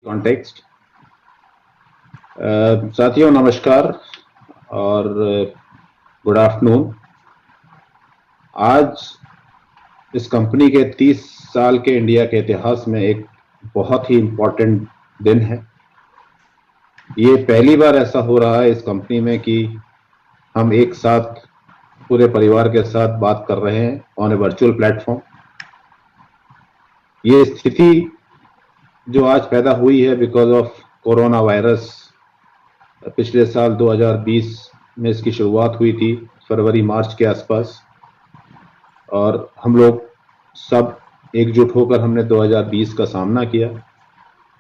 Context. साथियों नमस्कार और गुड आफ्टरनून। आज इस कंपनी के 30 साल के इंडिया के इतिहास में एक बहुत ही इम्पोर्टेंट दिन है। ये पहली बार ऐसा हो रहा है इस कंपनी में कि हम एक साथ पूरे परिवार के साथ बात कर रहे हैं ऑन ए वर्चुअल प्लेटफॉर्म। ये स्थिति जो आज पैदा हुई है बिकॉज ऑफ कोरोना वायरस। पिछले साल 2020 में इसकी शुरुआत हुई थी, फरवरी मार्च के आसपास, और हम लोग सब एकजुट होकर हमने 2020 का सामना किया।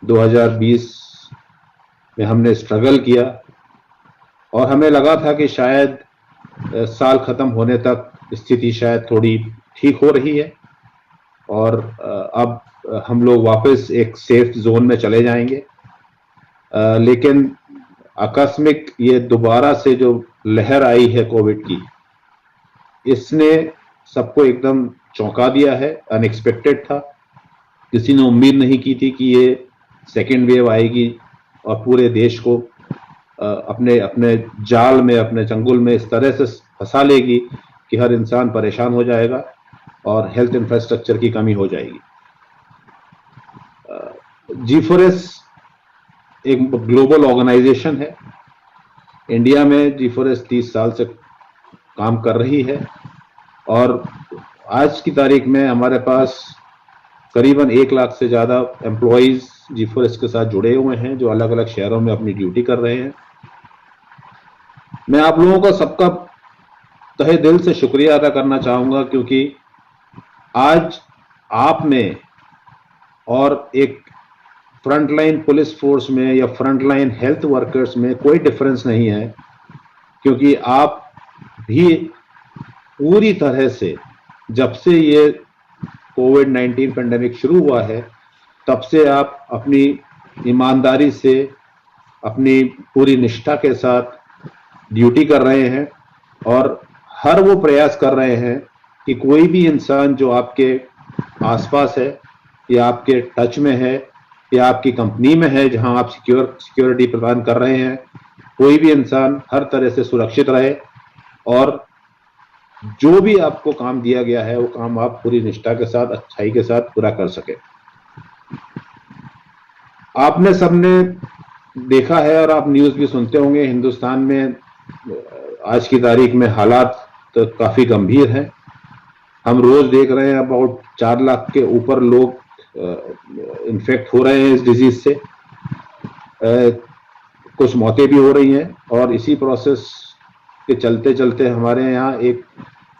2020 में हमने स्ट्रगल किया और हमें लगा था कि शायद साल खत्म होने तक स्थिति शायद थोड़ी ठीक हो रही है और अब हम लोग वापस एक सेफ जोन में चले जाएंगे। लेकिन आकस्मिक ये दोबारा से जो लहर आई है कोविड की, इसने सबको एकदम चौंका दिया है। अनएक्सपेक्टेड था, किसी ने उम्मीद नहीं की थी कि ये सेकेंड वेव आएगी और पूरे देश को अपने अपने जाल में, अपने चंगुल में इस तरह से फंसा लेगी कि हर इंसान परेशान हो जाएगा और हेल्थ इंफ्रास्ट्रक्चर की कमी हो जाएगी। G4S एक ग्लोबल ऑर्गेनाइजेशन है। इंडिया में G4S 30 साल से काम कर रही है और आज की तारीख में हमारे पास करीबन 1 लाख से ज़्यादा एम्प्लॉयज़ G4S के साथ जुड़े हुए हैं जो अलग अलग शहरों में अपनी ड्यूटी कर रहे हैं। मैं आप लोगों का सबका तहे दिल से शुक्रिया अदा करना चाहूँगा क्योंकि आज आप में और एक फ्रंटलाइन पुलिस फोर्स में या फ्रंटलाइन हेल्थ वर्कर्स में कोई डिफरेंस नहीं है, क्योंकि आप भी पूरी तरह से जब से ये कोविड-19 पेंडेमिक शुरू हुआ है तब से आप अपनी ईमानदारी से, अपनी पूरी निष्ठा के साथ ड्यूटी कर रहे हैं और हर वो प्रयास कर रहे हैं कि कोई भी इंसान जो आपके आसपास है या आपके टच में है या आपकी कंपनी में है जहां आप सिक्योरिटी प्रदान कर रहे हैं, कोई भी इंसान हर तरह से सुरक्षित रहे और जो भी आपको काम दिया गया है वो काम आप पूरी निष्ठा के साथ, अच्छाई के साथ पूरा कर सके। आपने सबने देखा है और आप न्यूज़ भी सुनते होंगे, हिंदुस्तान में आज की तारीख में हालात तो काफ़ी गंभीर हैं। हम रोज़ देख रहे हैं अबाउट 4 लाख के ऊपर लोग इन्फेक्ट हो रहे हैं इस डिजीज से। कुछ मौतें भी हो रही हैं और इसी प्रोसेस के चलते चलते हमारे यहाँ एक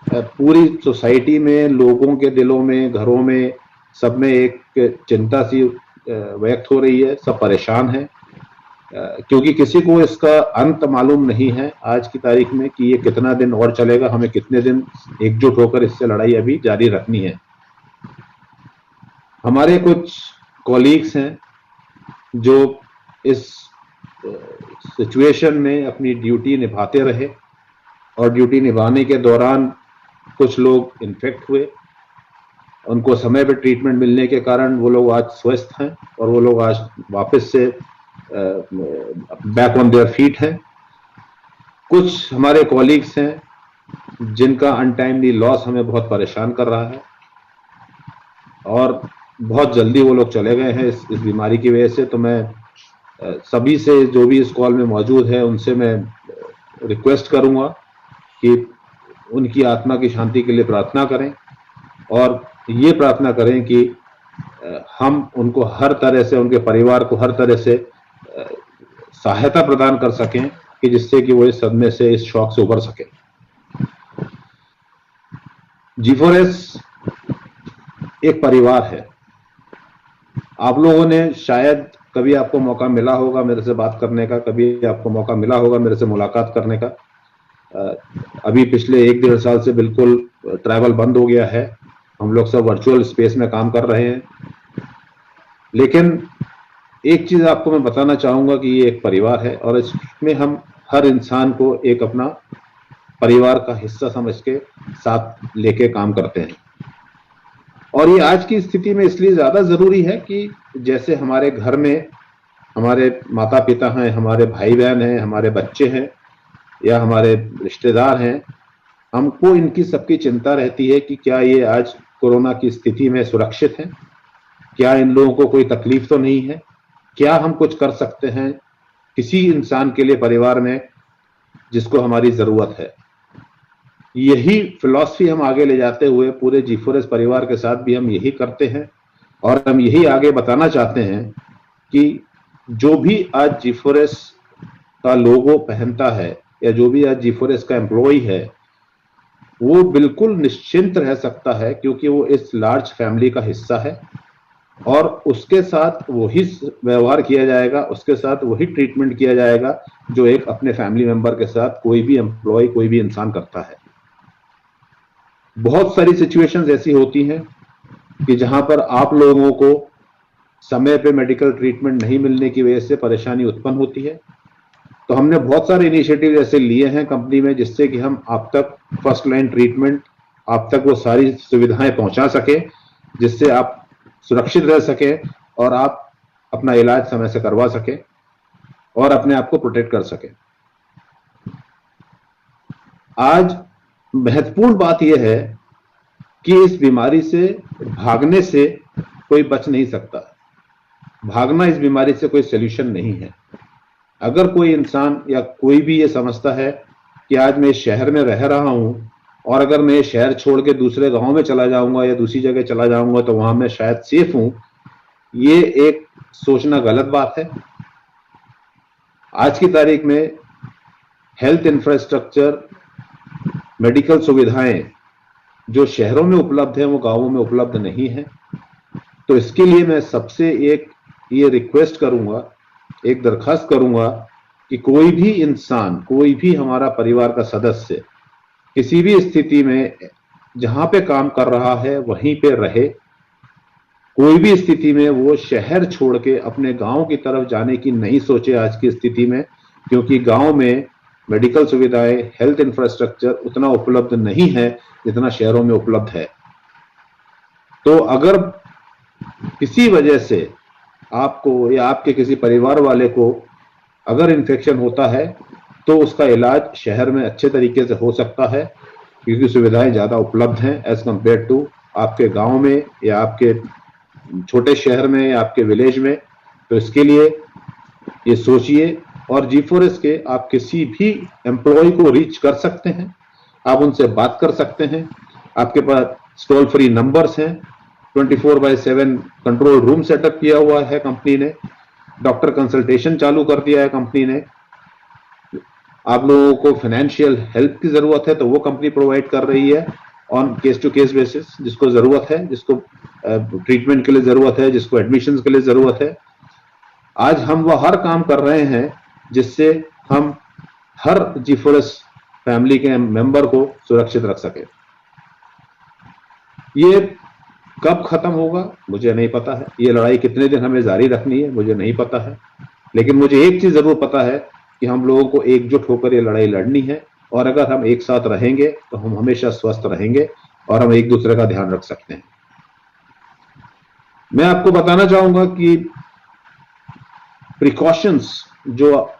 पूरी सोसाइटी में, लोगों के दिलों में, घरों में, सब में एक चिंता सी व्यक्त हो रही है। सब परेशान हैं क्योंकि किसी को इसका अंत मालूम नहीं है आज की तारीख में कि ये कितना दिन और चलेगा, हमें कितने दिन एकजुट होकर इससे लड़ाई अभी जारी रखनी है। हमारे कुछ कॉलीग्स हैं जो इस सिचुएशन में अपनी ड्यूटी निभाते रहे और ड्यूटी निभाने के दौरान कुछ लोग इन्फेक्ट हुए। उनको समय पे ट्रीटमेंट मिलने के कारण वो लोग आज स्वस्थ हैं और वो लोग आज वापस से बैक ऑन देयर फीट हैं। कुछ हमारे कॉलीग्स हैं जिनका अनटाइमली लॉस हमें बहुत परेशान कर रहा है और बहुत जल्दी वो लोग चले गए हैं इस बीमारी की वजह से। तो मैं सभी से, जो भी इस कॉल में मौजूद है, उनसे मैं रिक्वेस्ट करूंगा कि उनकी आत्मा की शांति के लिए प्रार्थना करें और ये प्रार्थना करें कि हम उनको हर तरह से, उनके परिवार को हर तरह से सहायता प्रदान कर सकें कि जिससे कि वो इस सदमे से, इस शॉक से उबर सके। G4S एक परिवार है। आप लोगों ने शायद कभी आपको मौका मिला होगा मेरे से बात करने का, कभी आपको मौका मिला होगा मेरे से मुलाकात करने का। अभी पिछले 1-1.5 साल से बिल्कुल ट्रैवल बंद हो गया है, हम लोग सब वर्चुअल स्पेस में काम कर रहे हैं। लेकिन एक चीज़ आपको मैं बताना चाहूँगा कि ये एक परिवार है और इसमें हम हर इंसान को एक अपना परिवार का हिस्सा समझ के साथ लेके काम करते हैं। और ये आज की स्थिति में इसलिए ज़्यादा ज़रूरी है कि जैसे हमारे घर में हमारे माता पिता हैं, हमारे भाई बहन हैं, हमारे बच्चे हैं या हमारे रिश्तेदार हैं, हमको इनकी सबकी चिंता रहती है कि क्या ये आज कोरोना की स्थिति में सुरक्षित हैं, क्या इन लोगों को कोई तकलीफ तो नहीं है, क्या हम कुछ कर सकते हैं किसी इंसान के लिए परिवार में जिसको हमारी जरूरत है। यही फिलॉसफी हम आगे ले जाते हुए पूरे G4S परिवार के साथ भी हम यही करते हैं और हम यही आगे बताना चाहते हैं कि जो भी आज G4S का लोगो पहनता है या जो भी आज G4S का एम्प्लॉय है, वो बिल्कुल निश्चिंत रह सकता है क्योंकि वो इस लार्ज फैमिली का हिस्सा है और उसके साथ वही व्यवहार किया जाएगा, उसके साथ वही ट्रीटमेंट किया जाएगा जो एक अपने फैमिली मेंबर के साथ कोई भी एम्प्लॉय, कोई भी इंसान करता है। बहुत सारी सिचुएशंस ऐसी होती हैं कि जहां पर आप लोगों को समय पे मेडिकल ट्रीटमेंट नहीं मिलने की वजह से परेशानी उत्पन्न होती है। तो हमने बहुत सारे इनिशिएटिव ऐसे लिए हैं कंपनी में जिससे कि हम आप तक फर्स्ट लाइन ट्रीटमेंट, आप तक वो सारी सुविधाएं पहुंचा सके जिससे आप सुरक्षित रह सके और आप अपना इलाज समय से करवा सके और अपने आप को प्रोटेक्ट कर सके। आज महत्वपूर्ण बात यह है कि इस बीमारी से भागने से कोई बच नहीं सकता। भागना इस बीमारी से कोई सॉल्यूशन नहीं है। अगर कोई इंसान या कोई भी ये समझता है कि आज मैं इस शहर में रह रहा हूं और अगर मैं ये शहर छोड़ के दूसरे गांव में चला जाऊंगा या दूसरी जगह चला जाऊंगा तो वहां मैं शायद सेफ हूं, ये एक सोचना गलत बात है। आज की तारीख में हेल्थ इंफ्रास्ट्रक्चर, मेडिकल सुविधाएं जो शहरों में उपलब्ध है वो गांवों में उपलब्ध नहीं है। तो इसके लिए मैं सबसे एक ये रिक्वेस्ट करूंगा, एक दरखास्त करूंगा कि कोई भी इंसान, कोई भी हमारा परिवार का सदस्य किसी भी स्थिति में जहां पे काम कर रहा है वहीं पे रहे। कोई भी स्थिति में वो शहर छोड़ के अपने गांव की तरफ जाने की नहीं सोचे आज की स्थिति में, क्योंकि गांव में मेडिकल सुविधाएं, हेल्थ इंफ्रास्ट्रक्चर उतना उपलब्ध नहीं है जितना शहरों में उपलब्ध है। तो अगर किसी वजह से आपको या आपके किसी परिवार वाले को अगर इन्फेक्शन होता है तो उसका इलाज शहर में अच्छे तरीके से हो सकता है क्योंकि सुविधाएं ज़्यादा उपलब्ध हैं एज कम्पेयर टू आपके गांव में या आपके छोटे शहर में या आपके विलेज में। तो इसके लिए ये सोचिए और G4S के आप किसी भी एम्प्लॉय को रीच कर सकते हैं, आप उनसे बात कर सकते हैं। आपके पास टोल फ्री नंबर्स हैं, 24/7 कंट्रोल रूम सेटअप किया हुआ है कंपनी ने, डॉक्टर कंसल्टेशन चालू कर दिया है कंपनी ने। आप लोगों को फाइनेंशियल हेल्प की जरूरत है तो वो कंपनी प्रोवाइड कर रही है on case to case basis, जिसको जरूरत है, जिसको ट्रीटमेंट के लिए जरूरत है, जिसको एडमिशन के लिए जरूरत है। आज हम वह हर काम कर रहे हैं जिससे हम हर G4S फैमिली के मेंबर को सुरक्षित रख सके। ये कब खत्म होगा मुझे नहीं पता है, ये लड़ाई कितने दिन हमें जारी रखनी है मुझे नहीं पता है, लेकिन मुझे एक चीज जरूर पता है कि हम लोगों को एकजुट होकर ये लड़ाई लड़नी है और अगर हम एक साथ रहेंगे तो हम हमेशा स्वस्थ रहेंगे और हम एक दूसरे का ध्यान रख सकते हैं। मैं आपको बताना चाहूंगा कि प्रिकॉशंस जो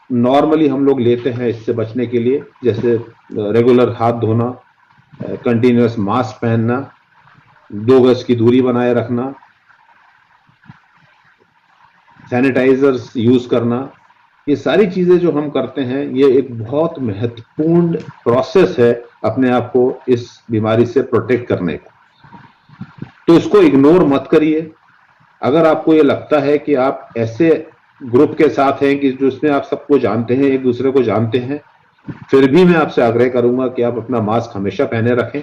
नॉर्मली हम लोग लेते हैं इससे बचने के लिए, जैसे रेगुलर हाथ धोना, कंटिन्यूअस मास्क पहनना, 2 गज की दूरी बनाए रखना, सैनिटाइजर्स यूज करना, ये सारी चीजें जो हम करते हैं ये एक बहुत महत्वपूर्ण प्रोसेस है अपने आप को इस बीमारी से प्रोटेक्ट करने का। तो इसको इग्नोर मत करिए। अगर आपको ये लगता है कि आप ऐसे ग्रुप के साथ हैं कि जिसमें आप सबको जानते हैं, एक दूसरे को जानते हैं, फिर भी मैं आपसे आग्रह करूंगा कि आप अपना मास्क हमेशा पहने रखें।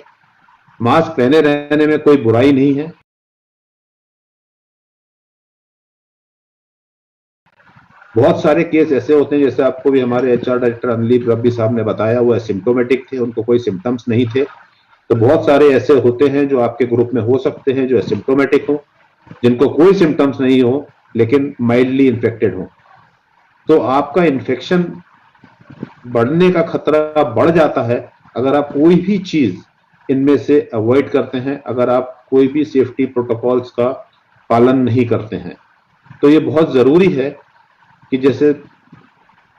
मास्क पहने रहने में कोई बुराई नहीं है। बहुत सारे केस ऐसे होते हैं, जैसे आपको भी हमारे HR डायरेक्टर अनिल रब्बी साहब ने बताया, वो एसिम्प्टोमेटिक थे, उनको कोई सिम्टम्स नहीं थे। तो बहुत सारे ऐसे होते हैं जो आपके ग्रुप में हो सकते हैं जो एसिम्प्टोमेटिक हो, जिनको कोई सिम्टम्स नहीं हो लेकिन माइल्डली इन्फेक्टेड हो। तो आपका इन्फेक्शन बढ़ने का खतरा बढ़ जाता है अगर आप कोई भी चीज इनमें से अवॉइड करते हैं, अगर आप कोई भी सेफ्टी प्रोटोकॉल्स का पालन नहीं करते हैं। तो ये बहुत जरूरी है कि जैसे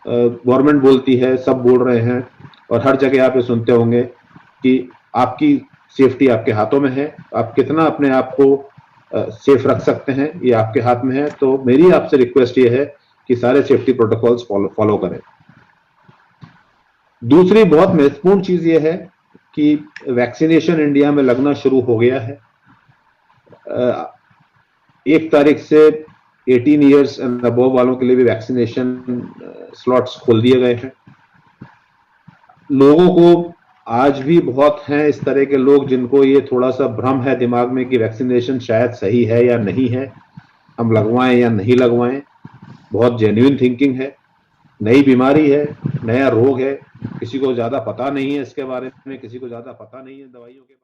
गवर्नमेंट बोलती है, सब बोल रहे हैं, और हर जगह आप ये सुनते होंगे कि आपकी सेफ्टी आपके हाथों में है, आप कितना अपने आप को सेफ रख सकते हैं ये आपके हाथ में है। तो मेरी आपसे रिक्वेस्ट ये है कि सारे सेफ्टी प्रोटोकॉल्स फॉलो करें। दूसरी बहुत महत्वपूर्ण चीज ये है कि वैक्सीनेशन इंडिया में लगना शुरू हो गया है। 1 तारीख से 18 ईयर्स एंड अबव वालों के लिए भी वैक्सीनेशन स्लॉट्स खोल दिए गए हैं। लोगों को आज भी बहुत हैं इस तरह के लोग जिनको ये थोड़ा सा भ्रम है दिमाग में कि वैक्सीनेशन शायद सही है या नहीं है, हम लगवाएं या नहीं लगवाएं। बहुत जेन्युइन थिंकिंग है, नई बीमारी है, नया रोग है, किसी को ज्यादा पता नहीं है इसके बारे में, किसी को ज्यादा पता नहीं है दवाइयों के